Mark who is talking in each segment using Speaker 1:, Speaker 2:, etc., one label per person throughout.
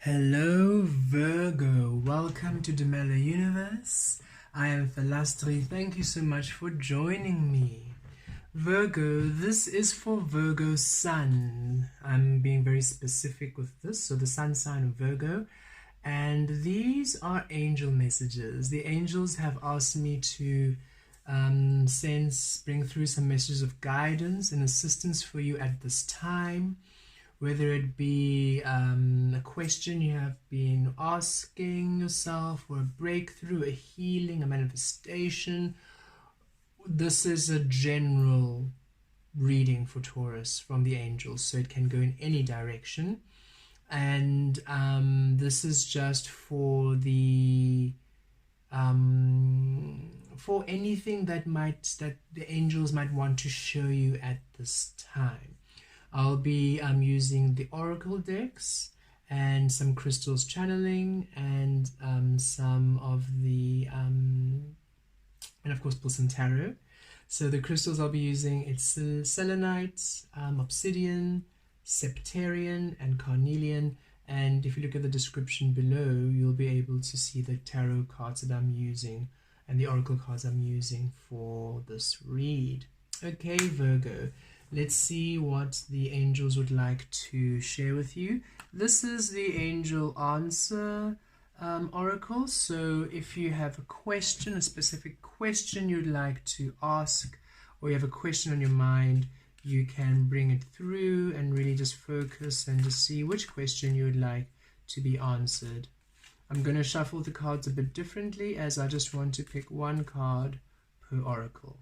Speaker 1: Hello Virgo, welcome to the Mellow Universe. I am Vel Astri. Thank you so much for joining me. Virgo, this is for Virgo Sun. I'm being very specific with this. So the Sun sign of Virgo. And these are angel messages. The angels have asked me to bring through some messages of guidance and assistance for you at this time. Whether it be a question you have been asking yourself, or a breakthrough, a healing, a manifestation. This is a general reading for Taurus from the angels, so it can go in any direction. And this is just for the for anything that the angels might want to show you at this time. I'll be using the oracle decks and some crystals channeling, and some of the and of course pull some tarot. So the crystals I'll be using, it's selenite, obsidian, septarian, and carnelian. And if you look at the description below, you'll be able to see the tarot cards that I'm using and the oracle cards I'm using for this read. Okay, Virgo. Let's see what the angels would like to share with you. This is the angel answer oracle. So if you have a question, a specific question you'd like to ask, or you have a question on your mind, you can bring it through and really just focus and just see which question you would like to be answered. I'm going to shuffle the cards a bit differently, as I just want to pick one card per oracle.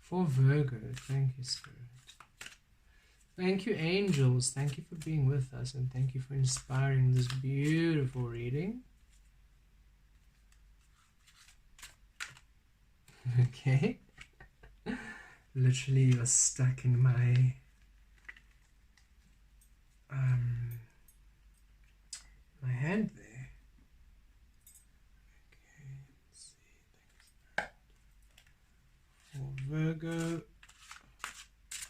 Speaker 1: For Virgo, thank you, Spirit. Thank you, angels. Thank you for being with us, and thank you for inspiring this beautiful reading. Okay. Literally, you're stuck in my my hand there. Virgo,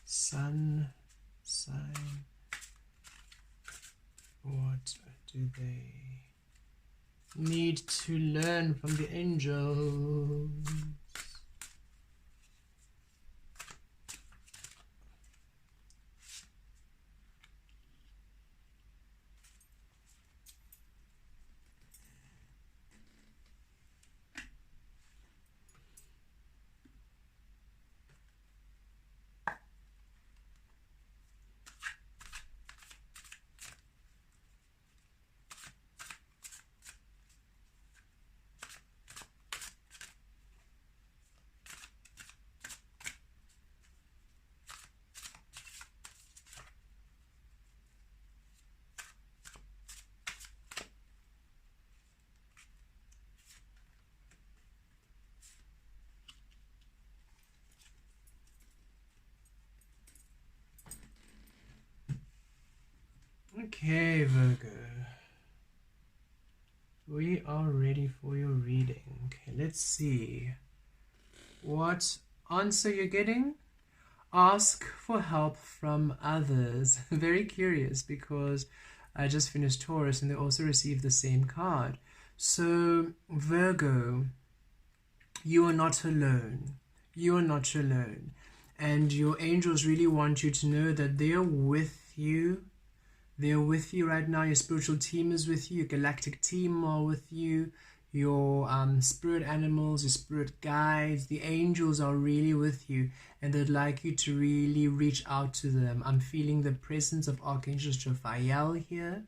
Speaker 1: sun sign, what do they need to learn from the angels? Okay, Virgo, we are ready for your reading. Okay, let's see what answer you're getting. Ask for help from others. Very curious, because I just finished Taurus and they also received the same card. So Virgo, you are not alone. You are not alone. And your angels really want you to know that they are with you. They're with you right now. Your spiritual team is with you. Your galactic team are with you. Your spirit animals, your spirit guides, the angels are really with you, and they'd like you to really reach out to them. I'm feeling the presence of Archangel Jophiel here,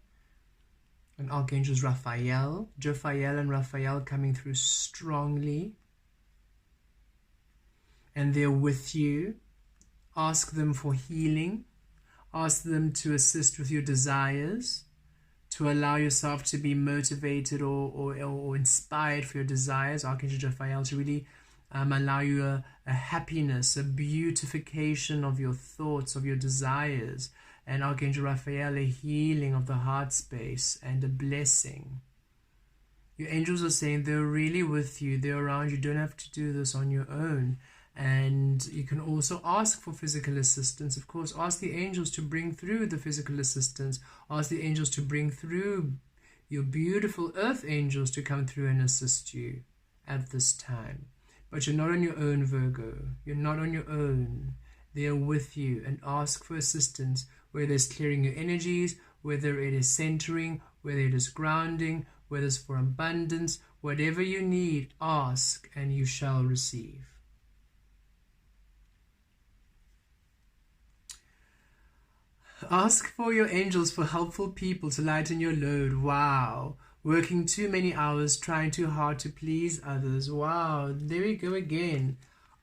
Speaker 1: and Archangels Raphael. Jophiel and Raphael coming through strongly, and they're with you. Ask them for healing. Ask them to assist with your desires, to allow yourself to be motivated or inspired for your desires. Archangel Raphael, to really allow you a happiness, a beautification of your thoughts, of your desires. And Archangel Raphael, a healing of the heart space and a blessing. Your angels are saying they're really with you, they're around you. You don't have to do this on your own. And you can also ask for physical assistance. Of course, ask the angels to bring through the physical assistance. Ask the angels to bring through your beautiful earth angels to come through and assist you at this time. But you're not on your own, Virgo. You're not on your own. They are with you, and ask for assistance, whether it's clearing your energies, whether it is centering, whether it is grounding, whether it's for abundance. Whatever you need, ask and you shall receive. Ask for your angels for helpful people to lighten your load. Wow. Working too many hours, trying too hard to please others. Wow. There we go again.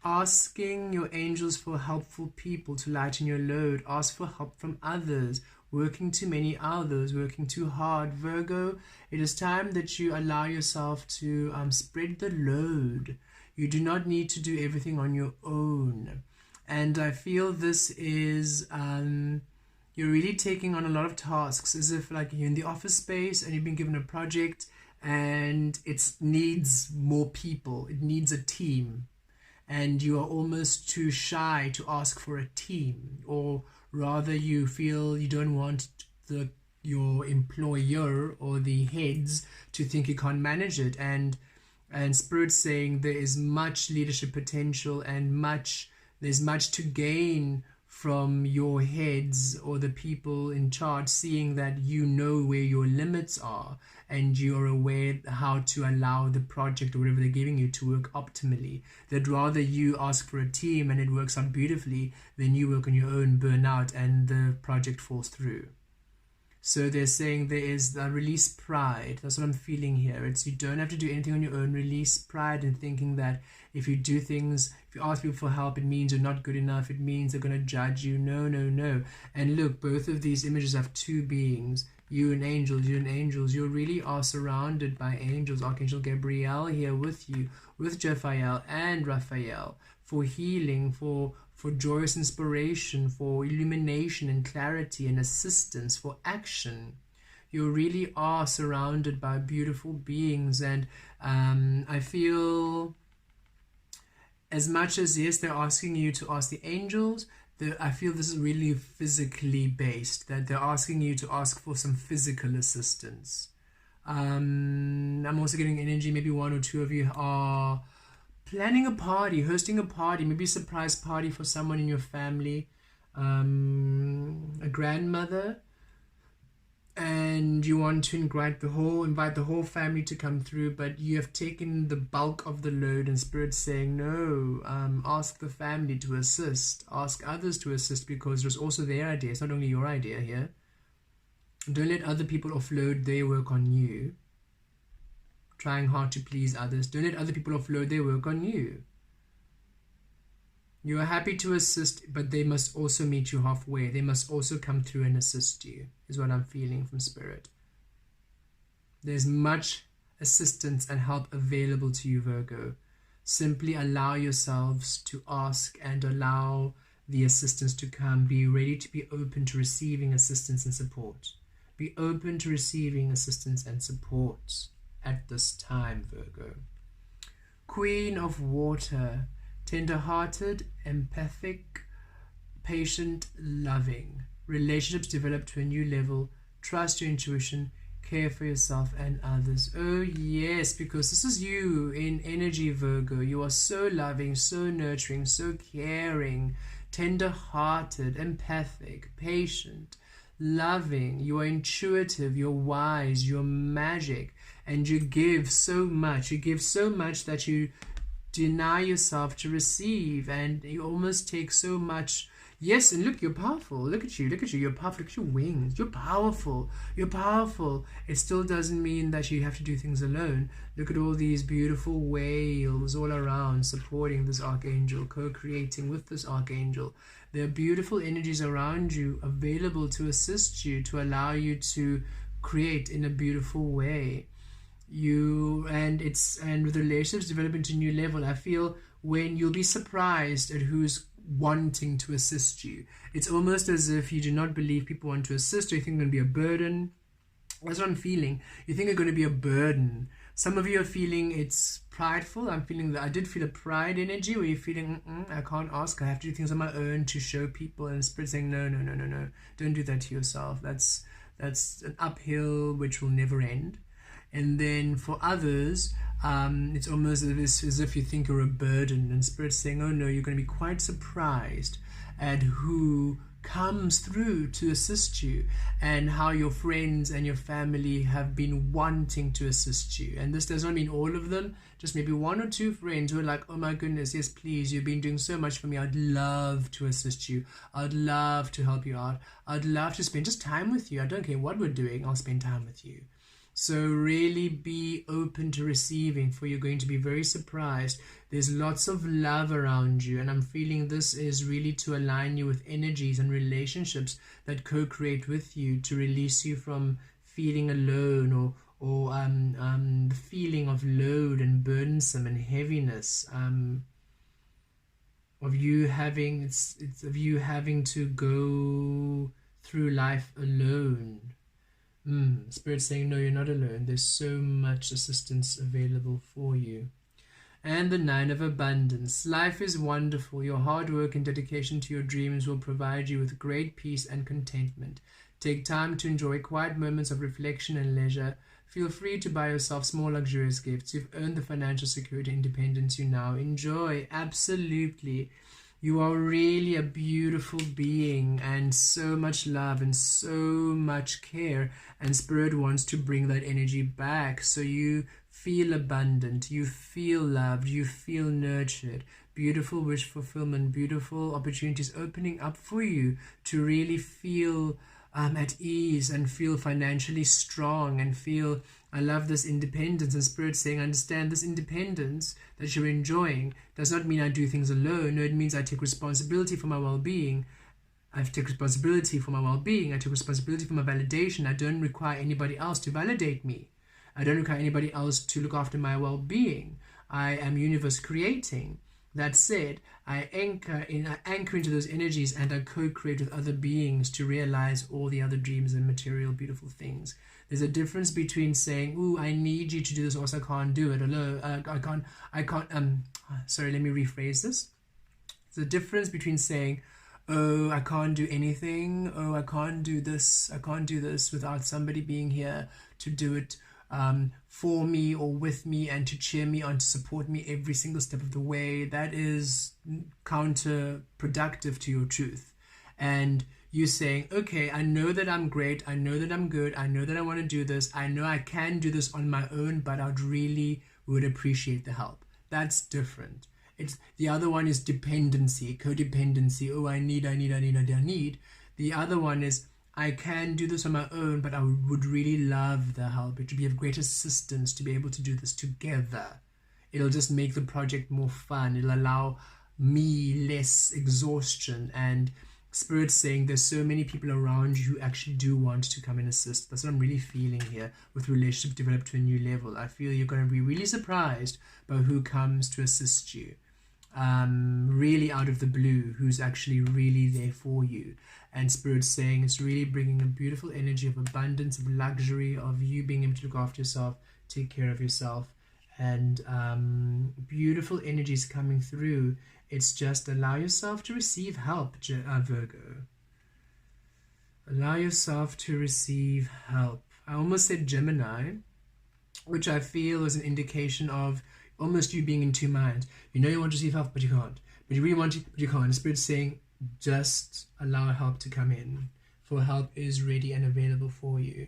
Speaker 1: Asking your angels for helpful people to lighten your load. Ask for help from others. Working too many hours, working too hard. Virgo, it is time that you allow yourself to spread the load. You do not need to do everything on your own. And I feel this is... you're really taking on a lot of tasks, as if like you're in the office space and you've been given a project and it needs more people. It needs a team. And you are almost too shy to ask for a team. Or rather you feel you don't want your employer or the heads to think you can't manage it. And Spirit's saying there is much leadership potential and there's much to gain from your heads or the people in charge, seeing that you know where your limits are and you're aware how to allow the project or whatever they're giving you to work optimally. That rather you ask for a team and it works out beautifully than you work on your own, burn out, and the project falls through. So they're saying there is the release pride. That's what I'm feeling here. It's you don't have to do anything on your own. Release pride and thinking that if you do things, if you ask people for help, it means you're not good enough. It means they're going to judge you. No, no, no. And look, both of these images have two beings. You and angels, you and angels. You really are surrounded by angels. Archangel Gabriel here with you, with Jophiel and Raphael, for healing, for joyous inspiration, for illumination and clarity and assistance, for action. You really are surrounded by beautiful beings. And I feel, as much as, yes, they're asking you to ask the angels, I feel this is really physically based, that they're asking you to ask for some physical assistance. I'm also getting energy, maybe one or two of you are planning a party, hosting a party, maybe a surprise party for someone in your family, a grandmother, and you want to invite the whole family to come through, but you have taken the bulk of the load, and Spirit's saying no. Ask the family to assist, ask others to assist, because it was also their idea. It's not only your idea here. Don't let other people offload their work on you, trying hard to please others. Don't let other people offload their work on you. You are happy to assist, but they must also meet you halfway. They must also come through and assist you, is what I'm feeling from Spirit. There's much assistance and help available to you, Virgo. Simply allow yourselves to ask and allow the assistance to come. Be ready to be open to receiving assistance and support. Be open to receiving assistance and support at this time, Virgo. Queen of Water, tender-hearted, empathic, patient, loving. Relationships develop to a new level. Trust your intuition. Care for yourself and others. Oh yes, because this is you in energy, Virgo. You are so loving, so nurturing, so caring, tender-hearted, empathic, patient, loving. You are intuitive, you're wise, you're magic, and you give so much. You give so much that you deny yourself to receive, and you almost take so much. Yes, and look, you're powerful. Look at you, you're powerful. Look at your wings. You're powerful. It still doesn't mean that you have to do things alone. Look at all these beautiful whales all around supporting this archangel, co-creating with this archangel. There are beautiful energies around you available to assist you, to allow you to create in a beautiful way. And with relationships developing to a new level, I feel when you'll be surprised at who's wanting to assist you. It's almost as if you do not believe people want to assist, or you think it's going to be a burden. That's what I'm feeling. You think it's going to be a burden. Some of you are feeling it's prideful. I'm feeling that I did feel a pride energy where you're feeling, I can't ask. I have to do things on my own to show people. And Spirit saying, no. Don't do that to yourself. That's an uphill which will never end. And then for others, it's almost as if you think you're a burden. And Spirit's saying, oh no, you're going to be quite surprised at who comes through to assist you, and how your friends and your family have been wanting to assist you. And this does not mean all of them, just maybe one or two friends who are like, oh my goodness, yes please, you've been doing so much for me, I'd love to assist you, I'd love to help you out, I'd love to spend just time with you, I don't care what we're doing, I'll spend time with you. So really be open to receiving, for you're going to be very surprised. There's lots of love around you, and I'm feeling this is really to align you with energies and relationships that co-create with you, to release you from feeling alone, or the feeling of load and burdensome and heaviness, of you having it's of you having to go through life alone. Spirit saying, no, you're not alone. There's so much assistance available for you. And the 9 of Abundance. Life is wonderful. Your hard work and dedication to your dreams will provide you with great peace and contentment. Take time to enjoy quiet moments of reflection and leisure. Feel free to buy yourself small luxurious gifts. You've earned the financial security and independence you now enjoy. Absolutely. You are really a beautiful being, and so much love and so much care, and Spirit wants to bring that energy back, so you feel abundant, you feel loved, you feel nurtured. Beautiful wish fulfillment, beautiful opportunities opening up for you to really feel at ease and feel financially strong and feel, I love this independence. And Spirit saying, understand this independence that you're enjoying does not mean I do things alone. No, it means I take responsibility for my well-being. I take responsibility for my well-being. I take responsibility for my validation. I don't require anybody else to validate me. I don't require anybody else to look after my well-being. I am universe creating. That said, I anchor into those energies, and I co-create with other beings to realize all the other dreams and material beautiful things. There's a difference between saying, ooh, I need you to do this, or else I can't do it. Hello, I can't, sorry, let me rephrase this. There's a difference between saying, oh, I can't do anything. Oh, I can't do this without somebody being here to do it for me or with me, and to cheer me on, to support me every single step of the way. That is counterproductive to your truth. And you saying, okay, I know that I'm great, I know that I'm good, I know that I want to do this, I know I can do this on my own, but I would appreciate the help. That's different. It's the other one is dependency, codependency. Oh, I need. The other one is, I can do this on my own, but I would really love the help. It would be of great assistance to be able to do this together. It'll just make the project more fun. It'll allow me less exhaustion. And Spirit saying there's so many people around you who actually do want to come and assist. That's what I'm really feeling here with relationships developed to a new level. I feel you're going to be really surprised by who comes to assist you. Really out of the blue, who's actually really there for you. And Spirit saying it's really bringing a beautiful energy of abundance, of luxury, of you being able to look after yourself, take care of yourself, and beautiful energies coming through. It's just allow yourself to receive help, Virgo. Allow yourself to receive help. I almost said Gemini, which I feel is an indication of almost you being in two minds. You know you want to receive help, but you can't. But you really want to, but you can't. The Spirit's saying, just allow help to come in, for help is ready and available for you.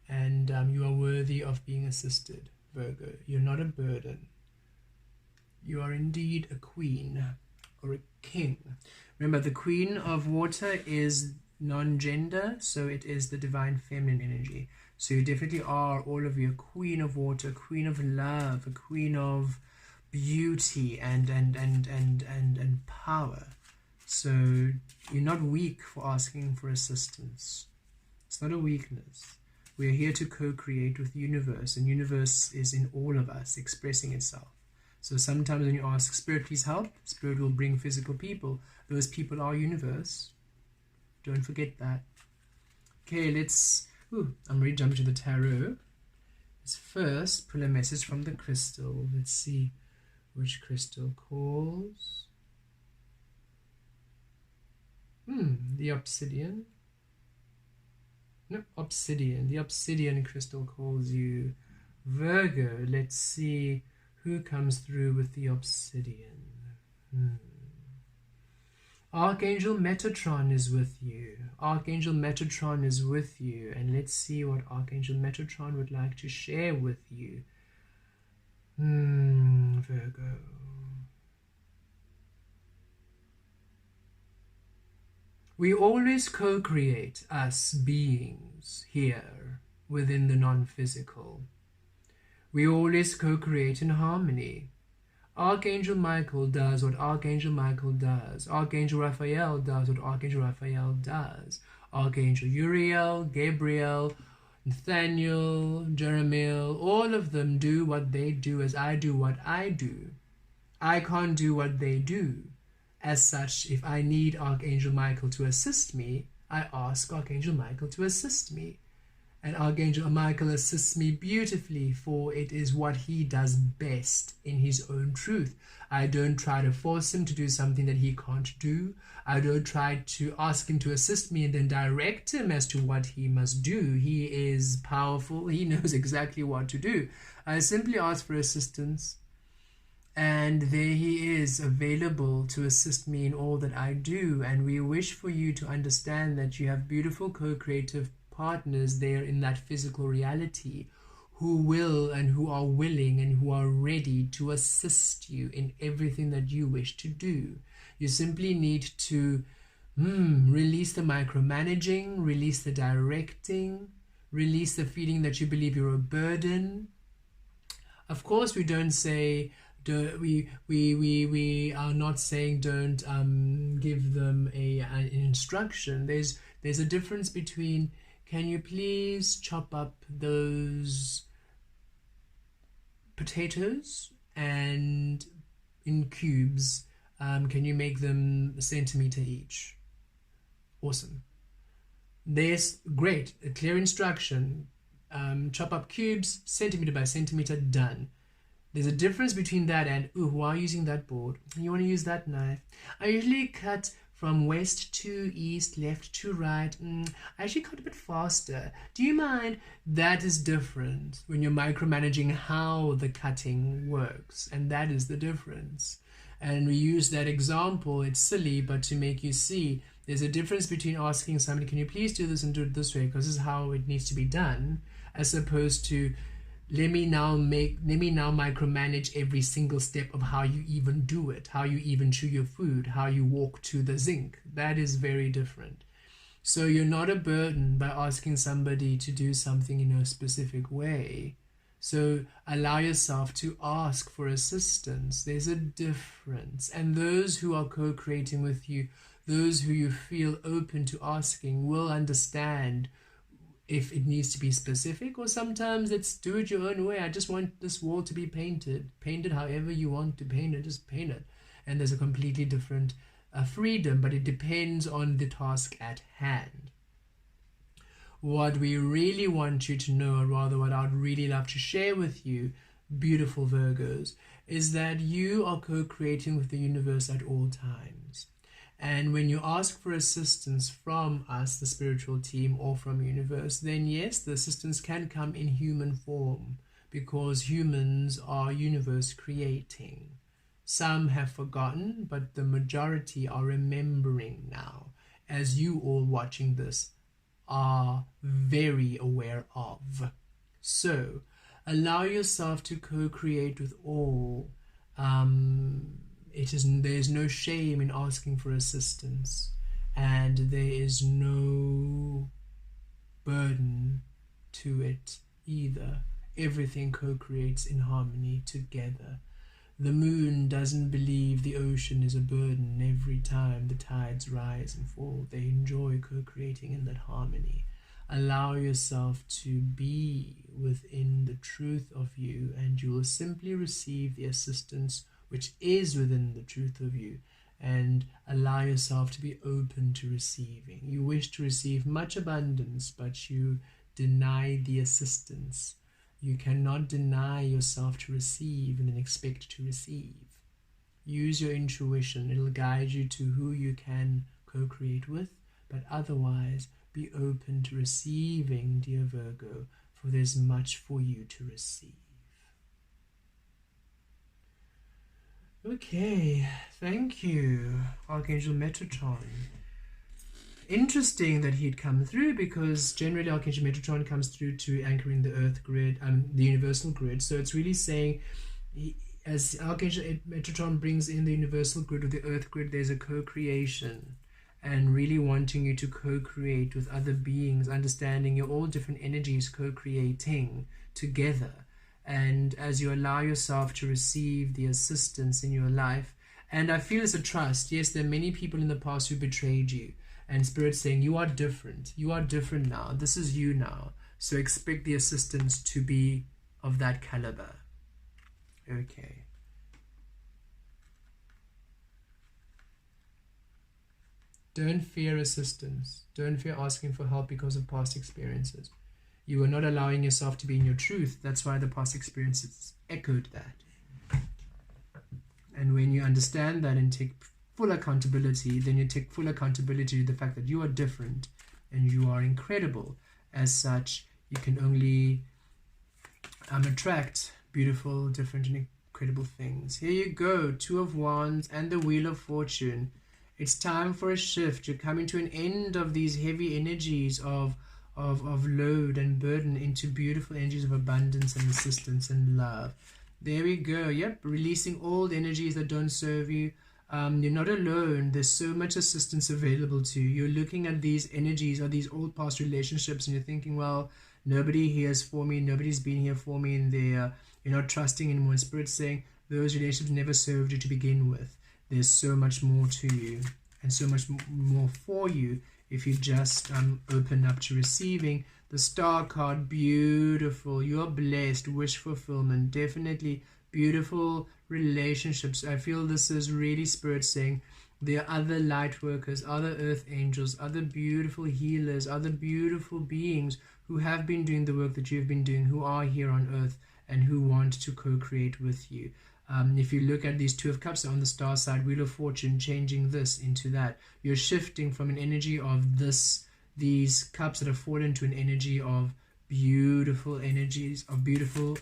Speaker 1: And you are worthy of being assisted, Virgo. You're not a burden. You are indeed a queen or a king. Remember, the Queen of Water is non-gender, so it is the divine feminine energy. So you definitely are, all of you, a queen of water, a queen of love, a queen of beauty and power. So you're not weak for asking for assistance. It's not a weakness. We are here to co-create with the universe, and universe is in all of us, expressing itself. So sometimes when you ask Spirit, please help, Spirit will bring physical people. Those people are universe. Don't forget that. Okay, I'm ready to jump into the tarot. Let's first pull a message from the crystal. Let's see which crystal calls. The obsidian. No, obsidian. The obsidian crystal calls you. Virgo, let's see who comes through with the obsidian. Archangel Metatron is with you. Archangel Metatron is with you. And let's see what Archangel Metatron would like to share with you. Virgo. We always co-create, us beings here within the non-physical. We always co-create in harmony. Archangel Michael does what Archangel Michael does. Archangel Raphael does what Archangel Raphael does. Archangel Uriel, Gabriel, Nathaniel, Jeremiel, all of them do what they do as I do what I do. I can't do what they do. As such, if I need Archangel Michael to assist me, I ask Archangel Michael to assist me. And Archangel Michael assists me beautifully, for it is what he does best in his own truth. I don't try to force him to do something that he can't do. I don't try to ask him to assist me and then direct him as to what he must do. He is powerful. He knows exactly what to do. I simply ask for assistance, and there he is, available to assist me in all that I do. And we wish for you to understand that you have beautiful co-creative partners there in that physical reality who will and who are willing and who are ready to assist you in everything that you wish to do. You simply need to release the micromanaging, release the directing, release the feeling that you believe you're a burden. Of course, we don't say, we are not saying don't give them an instruction. There's a difference between, can you please chop up those potatoes and in cubes? Can you make them a centimeter each? Awesome. There's great, a clear instruction. Chop up cubes, centimeter by centimeter, done. There's a difference between that and, why are you using that board? You want to use that knife? I usually cut from west to east, left to right. I actually cut a bit faster. Do you mind? That is different when you're micromanaging how the cutting works. And that is the difference. And we use that example. It's silly, but to make you see, there's a difference between asking somebody, can you please do this and do it this way, because this is how it needs to be done, as opposed to, let me now micromanage every single step of how you even do it, how you even chew your food, how you walk to the zinc. That is very different. So you're not a burden by asking somebody to do something in a specific way. So allow yourself to ask for assistance. There's a difference. And those who are co-creating with you, those who you feel open to asking, will understand if it needs to be specific, or sometimes let's do it your own way. I just want this wall to be painted. Paint it however you want to paint it, just paint it. And there's a completely different freedom, but it depends on the task at hand. What we really want you to know, or rather what I'd really love to share with you, beautiful Virgos, is that you are co-creating with the universe at all times. And when you ask for assistance from us, the spiritual team, or from universe, then yes, the assistance can come in human form, because humans are universe creating. Some have forgotten, but the majority are remembering now, as you all watching this are very aware of. So allow yourself to co-create with all. There's no shame in asking for assistance, and there is no burden to it either. Everything co-creates in harmony together. The moon doesn't believe the ocean is a burden every time the tides rise and fall. They enjoy co-creating in that harmony. allow yourself to be within the truth of you, and you will simply receive the assistance which is within the truth of you, and allow yourself to be open to receiving. You wish to receive much abundance, but you deny the assistance. You cannot deny yourself to receive and then expect to receive. Use your intuition. It'll guide you to who you can co-create with, but otherwise be open to receiving, dear Virgo, for there's much for you to receive. Okay, thank you, Archangel Metatron. Interesting that he'd come through, because generally Archangel Metatron comes through to anchoring the earth grid, the universal grid. So it's really saying, as Archangel Metatron brings in the universal grid or the earth grid, there's a co-creation, and really wanting you to co-create with other beings, understanding you're all different energies co-creating together. And as you allow yourself to receive the assistance in your life, and I feel it's a trust. Yes, there are many people in the past who betrayed you, and Spirit's saying you are different. You are different now. This is you now. So expect the assistance to be of that caliber. Okay. Don't fear assistance. Don't fear asking for help because of past experiences. You are not allowing yourself to be in your truth. That's why the past experiences echoed that. And when you understand that and take full accountability, then you take full accountability to the fact that you are different and you are incredible. As such, you can only attract beautiful, different, and incredible things. Here you go, Two of Wands and the Wheel of Fortune. It's time for a shift. You're coming to an end of these heavy energies of load and burden into beautiful energies of abundance and assistance and love. There we go. Yep, releasing old energies that don't serve you. You're not alone. There's so much assistance available to you. You're looking at these energies or these old past relationships, and you're thinking, well, nobody here is for me, nobody's been here for me, and you're not trusting anymore. Spirit's saying those relationships never served you to begin with. There's so much more to you and so much more for you if you just open up to receiving. The Star card, beautiful. You're blessed. Wish fulfillment. Definitely beautiful relationships. I feel this is really Spirit saying there are other light workers, other earth angels, other beautiful healers, other beautiful beings who have been doing the work that you've been doing, who are here on earth and who want to co-create with you. If you look at these Two of Cups on the Star side, Wheel of Fortune, changing this into that. You're shifting from an energy of these cups that have fallen to an energy of beautiful energies, of beautiful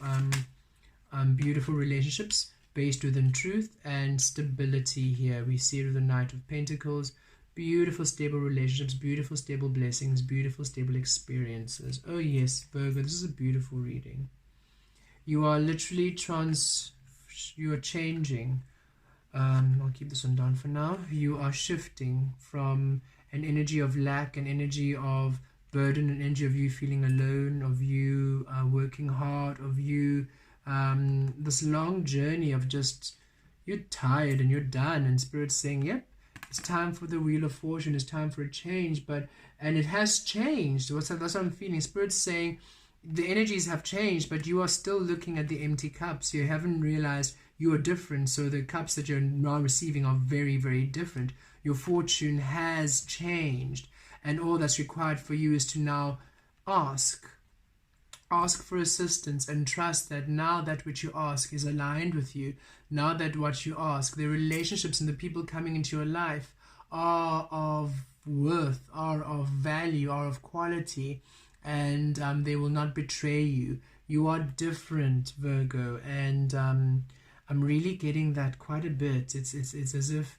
Speaker 1: relationships based within truth and stability. Here we see it with the Knight of Pentacles. Beautiful stable relationships, beautiful stable blessings, beautiful stable experiences. Oh yes, Virgo, this is a beautiful reading. You are literally you are changing. I'll keep this one down for now. You are shifting from an energy of lack, an energy of burden, an energy of you feeling alone, of you working hard, of you this long journey of just you're tired and you're done, and Spirit's saying, yep, it's time for the Wheel of Fortune, it's time for a change. And it has changed. That's what I'm feeling. Spirit's saying the energies have changed, but you are still looking at the empty cups. You haven't realized you are different, so the cups that you're now receiving are very, very different. Your fortune has changed, and all that's required for you is to now ask for assistance and trust that now that which you ask is aligned with you. Now that what you ask, the relationships and the people coming into your life are of worth, are of value, are of quality, and they will not betray you. You are different, Virgo, and I'm really getting that quite a bit. It's as if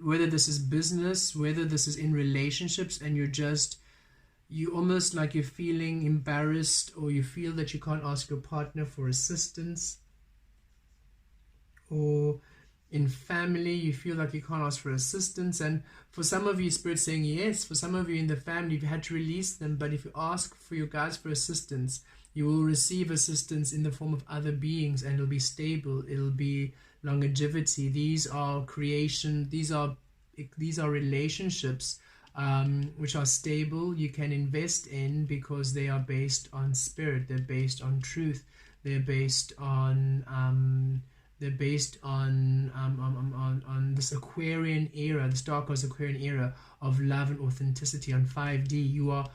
Speaker 1: whether this is business, whether this is in relationships, and you almost like you're feeling embarrassed, or you feel that you can't ask your partner for assistance, or in family you feel like you can't ask for assistance. And for some of you, Spirit's saying yes, for some of you in the family you've had to release them, but if you ask for your guides for assistance, you will receive assistance in the form of other beings, and it'll be stable, it'll be longevity. These are creation, these are relationships which are stable, you can invest in, because they are based on spirit, they're based on truth, they're based on on this Aquarian era, this dark horse Aquarian era of love and authenticity. On 5D, you are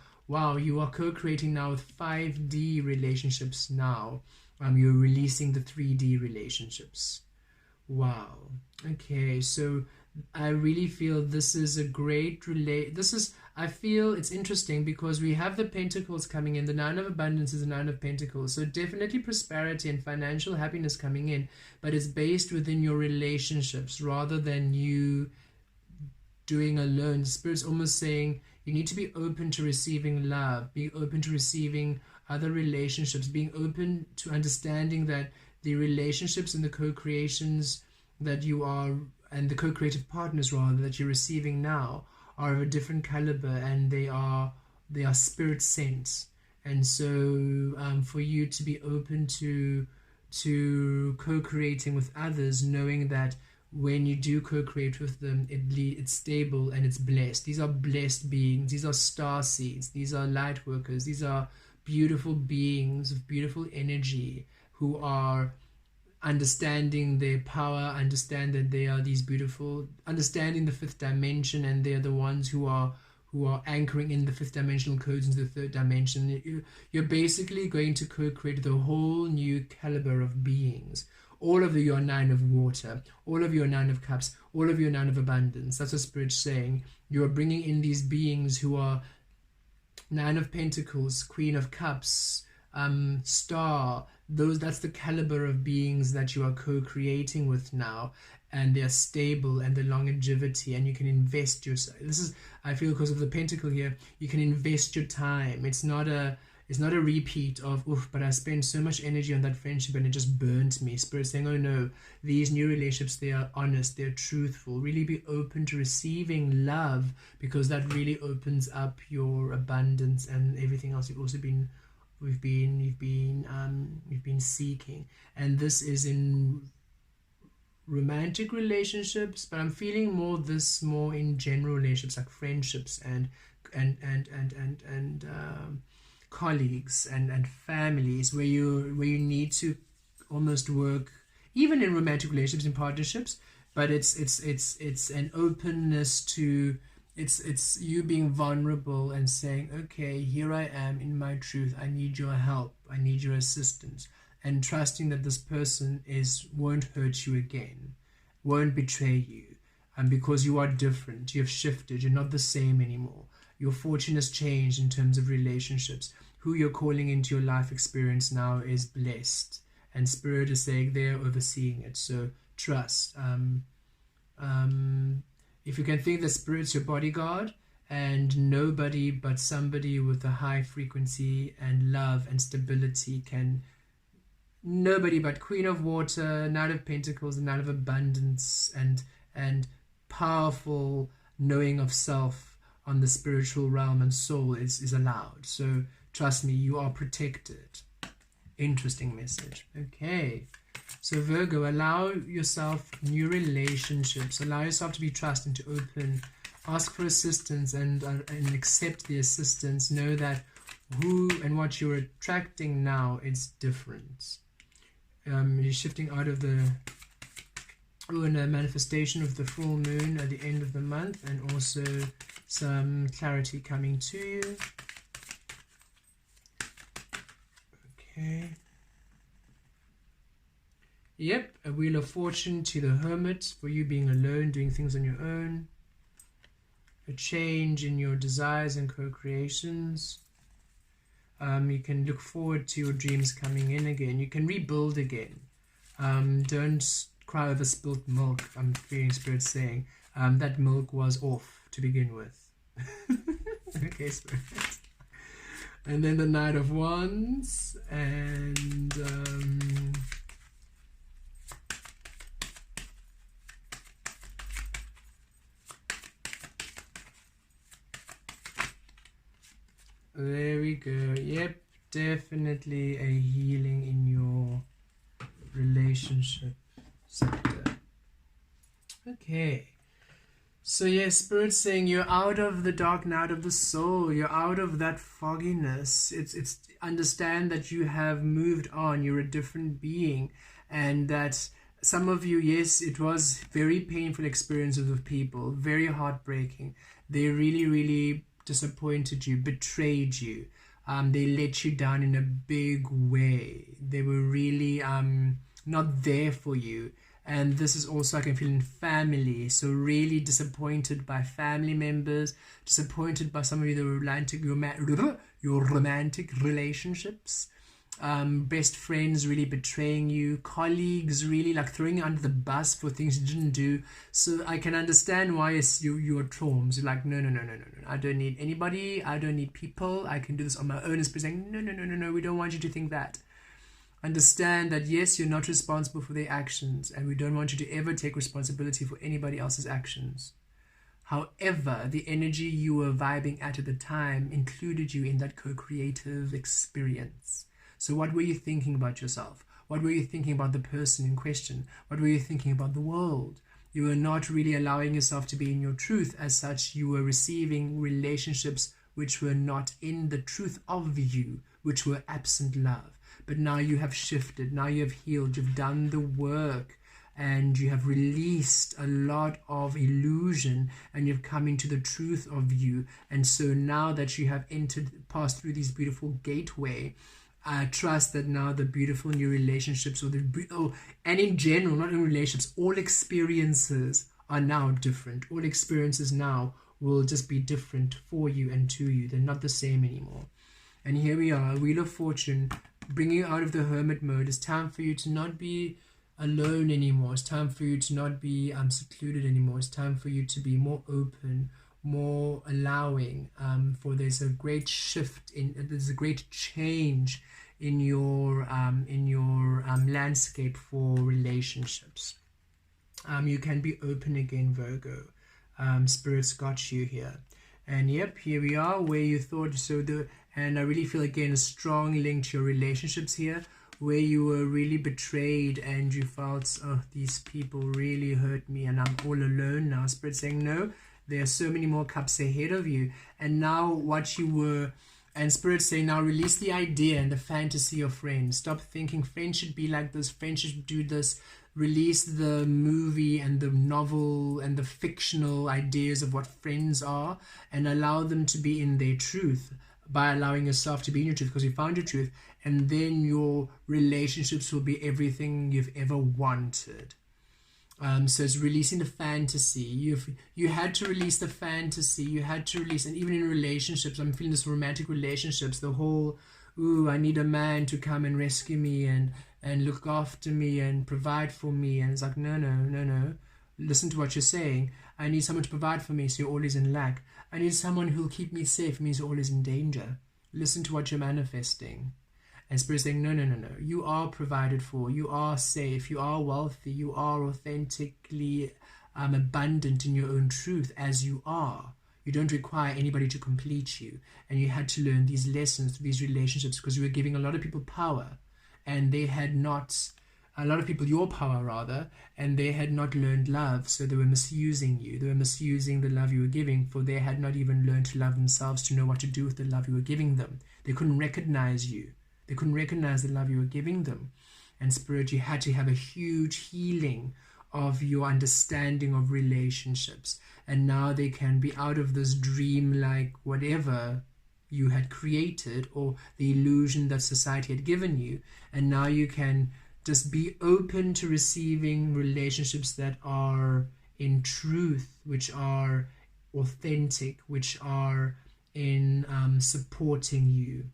Speaker 1: co-creating now with 5D relationships now. You're releasing the 3D relationships. Wow. Okay, so I really feel this is a great I feel it's interesting because we have the Pentacles coming in. The Nine of Abundance is the Nine of Pentacles. So definitely prosperity and financial happiness coming in, but it's based within your relationships rather than you doing alone. Spirit's almost saying you need to be open to receiving love, being open to receiving other relationships, being open to understanding that the relationships and the co-creations that you are, and the co-creative partners rather, that you're receiving now are of a different caliber, and they are spirit sent. And so for you to be open to co-creating with others, knowing that when you do co-create with them, it's stable and it's blessed. These are blessed beings. These are star seeds. These are light workers. These are beautiful beings of beautiful energy who are understanding their power, understand that they are these beautiful, understanding the fifth dimension, and they're the ones who are anchoring in the fifth dimensional codes into the third dimension. You're basically going to co-create the whole new caliber of beings. All of you are Nine of Water, all of you are Nine of Cups, all of you are Nine of Abundance. That's what Spirit's saying. You are bringing in these beings who are Nine of Pentacles, Queen of Cups, Star. That's the caliber of beings that you are co-creating with now, and they're stable and the longevity, and you can invest yourself. This is, I feel, because of the pentacle here, you can invest your time. It's not a repeat of, oof, but I spent so much energy on that friendship and it just burnt me. Spirit saying, oh no, these new relationships, they are honest, they're truthful. Really be open to receiving love, because that really opens up your abundance and everything else you've also been we've been seeking. And this is in romantic relationships, but I'm feeling more in general relationships, like friendships and colleagues and families, where you need to almost work, even in romantic relationships, in partnerships, but it's an openness to, it's you being vulnerable and saying, okay, here I am in my truth, I need your help, I need your assistance, and trusting that this person won't hurt you again, won't betray you, and because you are different, you have shifted, you're not the same anymore, your fortune has changed in terms of relationships. Who you're calling into your life experience now is blessed, and Spirit is saying they're overseeing it. So trust. If you can think that Spirit's your bodyguard, and nobody but somebody with a high frequency and love and stability nobody but Queen of Water, Knight of Pentacles, and Knight of Abundance, and powerful knowing of self on the spiritual realm and soul is allowed. So trust me, you are protected. Interesting message. Okay. So Virgo, allow yourself new relationships. Allow yourself to be trusting, to open. Ask for assistance and accept the assistance. Know that who and what you're attracting now is different. You're shifting out of the manifestation of the full moon at the end of the month, and also some clarity coming to you. Okay. Yep, a Wheel of Fortune to the Hermit, for you being alone, doing things on your own. A change in your desires and co-creations. You can look forward to your dreams coming in again. You can rebuild again. Don't cry over spilt milk, I'm feeling Spirit saying. That milk was off to begin with. Okay, Spirit. And then the Knight of Wands, and there we go. Yep, definitely a healing in your relationship sector. Okay, So yes, Spirit's saying you're out of the dark night of the soul. You're out of that fogginess. It's understand that you have moved on. You're a different being, and that some of you, yes, it was very painful experiences with people, very heartbreaking. They really, really disappointed you, betrayed you. They let you down in a big way. They were really not there for you. And this is also, I can feel, in family. So really disappointed by family members, disappointed by some of your romantic relationships, best friends really betraying you, colleagues really like throwing you under the bus for things you didn't do. So I can understand why you're traumas. You're like, no, no, no, no, no, no. I don't need anybody. I don't need people. I can do this on my own. It's saying, no, no, no, no, no. We don't want you to think that. Understand that yes, you're not responsible for their actions, and we don't want you to ever take responsibility for anybody else's actions. However, the energy you were vibing at the time included you in that co-creative experience. So what were you thinking about yourself? What were you thinking about the person in question? What were you thinking about the world? You were not really allowing yourself to be in your truth. As such, you were receiving relationships which were not in the truth of you, which were absent love. But now you have shifted, now you have healed, you've done the work, and you have released a lot of illusion, and you've come into the truth of you. And so now that you have passed through this beautiful gateway, I trust that now the beautiful new relationships, and in general, not in relationships, all experiences are now different. All experiences now will just be different for you and to you. They're not the same anymore. And here we are, Wheel of Fortune, bringing you out of the hermit mode. It's time for you to not be alone anymore. It's time for you to not be secluded anymore. It's time for you to be more open, more allowing. For there's a great shift there's a great change in your landscape for relationships. You can be open again, Virgo. Spirit's got you here. And yep, here we are where you thought and I really feel again a strong link to your relationships here, where you were really betrayed and you felt, oh, these people really hurt me and I'm all alone now. Spirit saying, no, there are so many more cups ahead of you. And now what you were, and Spirit saying, now release the idea and the fantasy of friends. Stop thinking friends should be like this, friends should do this. Release the movie and the novel and the fictional ideas of what friends are, and allow them to be in their truth by allowing yourself to be in your truth, because you found your truth, and then your relationships will be everything you've ever wanted. So it's releasing the fantasy. You had to release the fantasy. You had to release, and even in relationships, I'm feeling this romantic relationships, the whole, ooh, I need a man to come and rescue me and look after me and provide for me. And it's like, no, no, no, no. Listen to what you're saying. I need someone to provide for me, so you're always in lack. I need someone who'll keep me safe, means you're always in danger. Listen to what you're manifesting. And Spirit saying, no, no, no, no. You are provided for. You are safe. You are wealthy. You are authentically abundant in your own truth as you are. You don't require anybody to complete you. And you had to learn these lessons through these relationships, because you were giving a lot of people power, and they had not, a lot of people your power rather, and they had not learned love. So they were misusing you. They were misusing the love you were giving, for they had not even learned to love themselves, to know what to do with the love you were giving them. They couldn't recognize you. They couldn't recognize the love you were giving them. And Spirit, you had to have a huge healing of your understanding of relationships. And now they can be out of this dream-like whatever you had created, or the illusion that society had given you. And now you can just be open to receiving relationships that are in truth, which are authentic, which are in supporting you.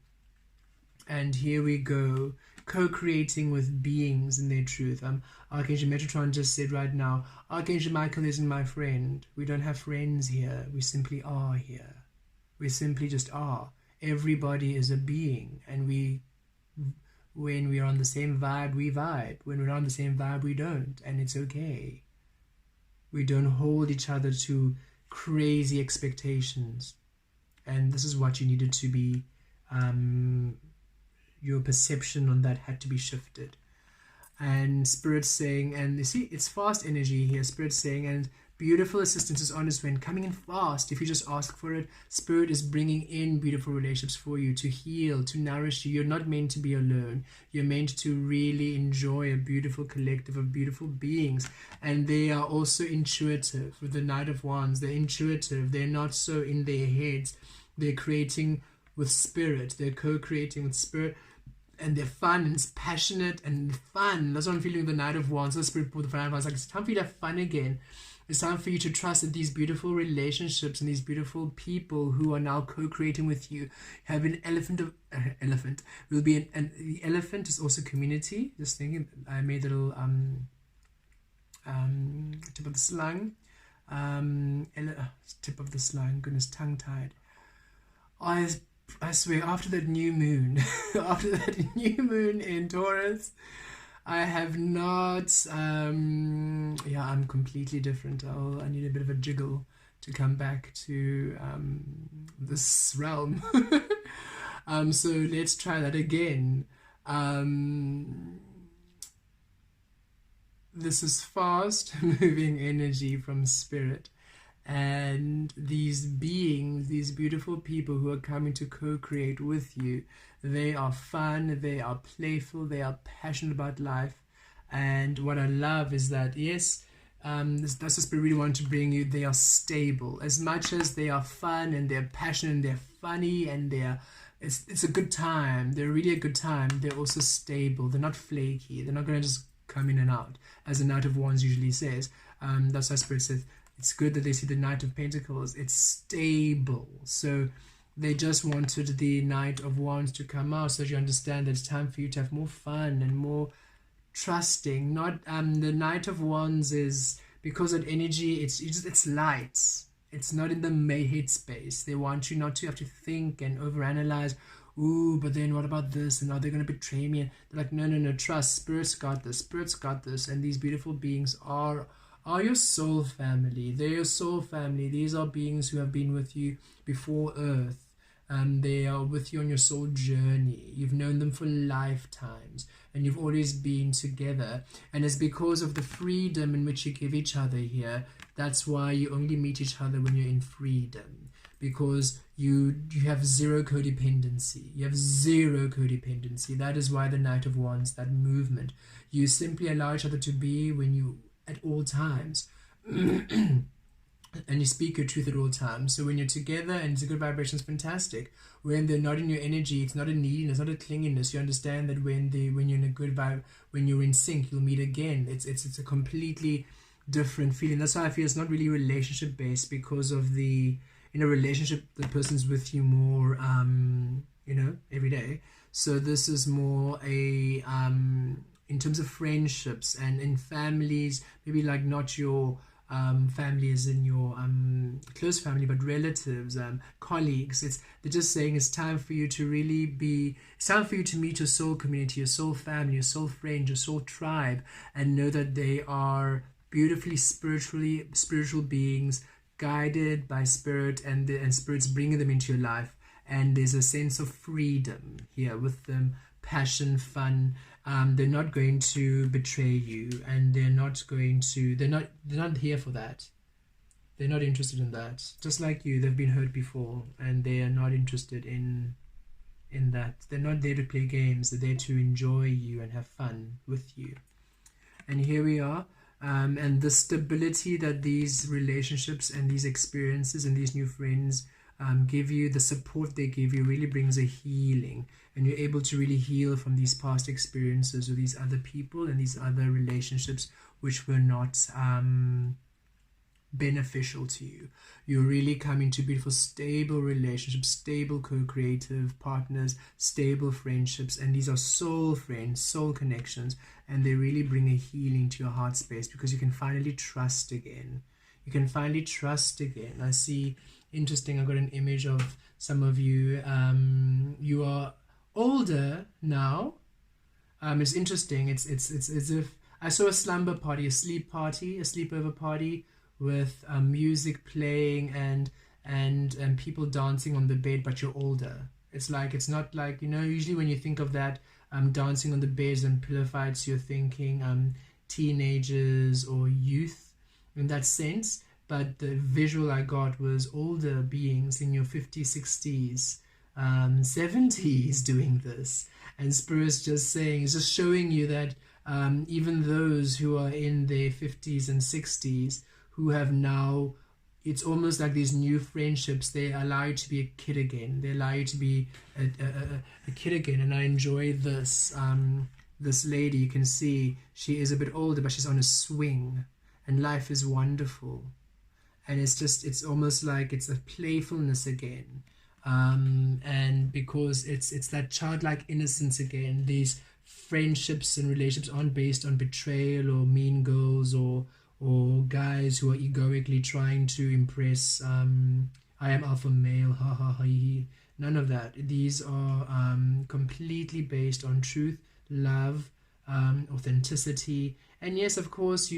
Speaker 1: And here we go, co-creating with beings in their truth. Archangel Metatron just said right now, Archangel Michael isn't my friend. We don't have friends here. We simply are here. We simply just are. Everybody is a being, and when we are on the same vibe, we vibe. When we're on the same vibe, we don't, and it's okay. We don't hold each other to crazy expectations. And this is what you needed to be, your perception on that had to be shifted. And Spirit saying, and you see, it's fast energy here, Spirit saying, and Beautiful assistance is on its way and coming in fast. If you just ask for it, Spirit is bringing in beautiful relationships for you to heal, to nourish you. You're not meant to be alone. You're meant to really enjoy a beautiful collective of beautiful beings. And they are also intuitive. With the Knight of Wands, they're intuitive. They're not so in their heads. They're creating with Spirit. They're co-creating with Spirit. And they're fun and it's passionate and fun. That's what I'm feeling with the Knight of Wands. The Spirit pulled the Knight of Wands. Like, it's time for you to have fun again. It's time for you to trust that these beautiful relationships and these beautiful people who are now co-creating with you have an elephant will be the elephant is also community. Just thinking, I made a little tip of the slang, tip of the slang. Goodness, tongue tied. I swear, after that new moon, in Taurus, I have not, I'm completely different. I need a bit of a jiggle to come back to this realm. So let's try that again. This is fast moving energy from Spirit. And these beings, these beautiful people who are coming to co-create with you, they are fun, they are playful, they are passionate about life. And what I love is that, yes, that's the Spirit really want to bring you. They are stable. As much as they are fun and they're passionate and they're funny and it's a good time. They're really a good time. They're also stable. They're not flaky. They're not going to just come in and out, as the Knight of Wands usually says. That's why Spirit says, it's good that they see the Knight of Pentacles. It's stable. So they just wanted the Knight of Wands to come out so that you understand that it's time for you to have more fun and more trusting. Not the Knight of Wands is, because that energy, it's light. It's not in the head space. They want you not to have to think and overanalyze. Ooh, but then what about this? And are they going to betray me? And they're like, no, trust. Spirit's got this. Spirit's got this. And these beautiful beings are your soul family. They're your soul family. These are beings who have been with you before Earth. They are with you on your soul journey. You've known them for lifetimes. And you've always been together. And it's because of the freedom in which you give each other here. That's why you only meet each other when you're in freedom. Because you have zero codependency. You have zero codependency. That is why the Knight of Wands, that movement. You simply allow each other to be when you at all times. And you speak your truth at all times. So when you're together and it's a good vibration, it's fantastic. When they're not in your energy, it's not a neediness, not a clinginess. You understand that when you're in a good vibe, when you're in sync, you'll meet again. It's a completely different feeling. That's why I feel it's not really relationship based, because of in a relationship the person's with you more every day. So this is more a in terms of friendships and in families, maybe like not your family as in your close family, but relatives, colleagues. They're just saying it's time for you to it's time for you to meet your soul community, your soul family, your soul friend, your soul tribe, and know that they are beautifully spiritual beings, guided by Spirit, and Spirit's bringing them into your life. And there's a sense of freedom here with them, passion, fun. They're not going to betray you, and they're not here for that. They're not interested in that. Just like you, they've been hurt before, and they are not interested in that. They're not there to play games. They're there to enjoy you and have fun with you. And here we are. And the stability that these relationships and these experiences and these new friends give you, the support they give you, really brings a healing, and you're able to really heal from these past experiences with these other people and these other relationships which were not beneficial to you. You're really coming to beautiful, stable relationships, stable co-creative partners, stable friendships, and these are soul friends, soul connections, and they really bring a healing to your heart space, because you can finally trust again. You can finally trust again. I see, interesting, I got an image of some of you. You are older now. It's interesting. It's as if I saw a slumber party, a sleep party, a sleepover party, with music playing and people dancing on the bed, but you're older. It's not like, usually when you think of that, dancing on the beds and pillow fights, you're thinking teenagers or youth in that sense. but the visual I got was older beings in your 50s, 60s, 70s doing this. And Spirit's just saying, it's just showing you that even those who are in their 50s and 60s, who have now, it's almost like these new friendships, they allow you to be a kid again. They allow you to be a kid again. And I enjoy this. This lady, you can see she is a bit older, but she's on a swing, and life is wonderful. And it's almost like it's a playfulness again. And because it's that childlike innocence again. These friendships and relationships aren't based on betrayal or mean girls or guys who are egoically trying to impress. I am alpha male, ha ha ha. None of that. These are completely based on truth, love, authenticity. And yes, of course,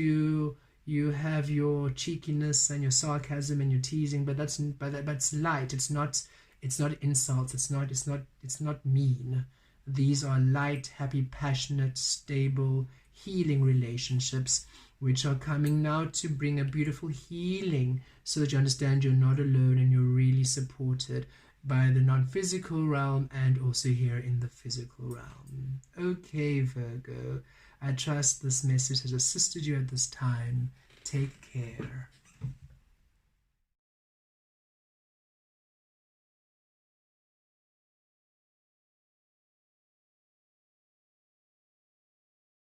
Speaker 1: you have your cheekiness and your sarcasm and your teasing, but that's light. It's not insults. It's not mean. These are light, happy, passionate, stable, healing relationships, which are coming now to bring a beautiful healing, so that you understand you're not alone and you're really supported by the non-physical realm and also here in the physical realm. Okay, Virgo, I trust this message has assisted you at this time. Take care.